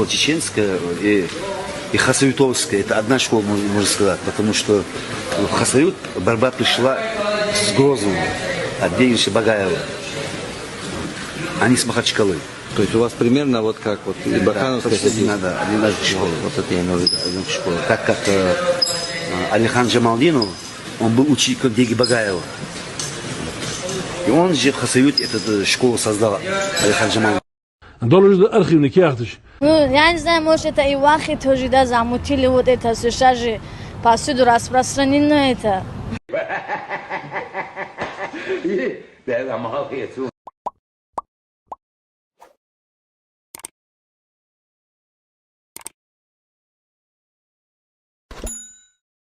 чеченская и хасавютовская. Это одна школа, можно сказать. Потому что в Хасавют борьба пришла с Грозного, от Денежа Багаева, а не с Махачкалы. То есть у вас примерно вот как вот и Бахановская, да, одна школа. Вот это я имею в виду, одна школа. Так как Алихан Джамалдинов, он был учеником Деги Багаева. И он же в Хасавюте эту школу создал, Алихан Джамалдинов. Доложи архивный киахтыш. Ну, я не знаю, может это и вахи тоже, да, замутили вот это, сейчас же повсюду распространено это.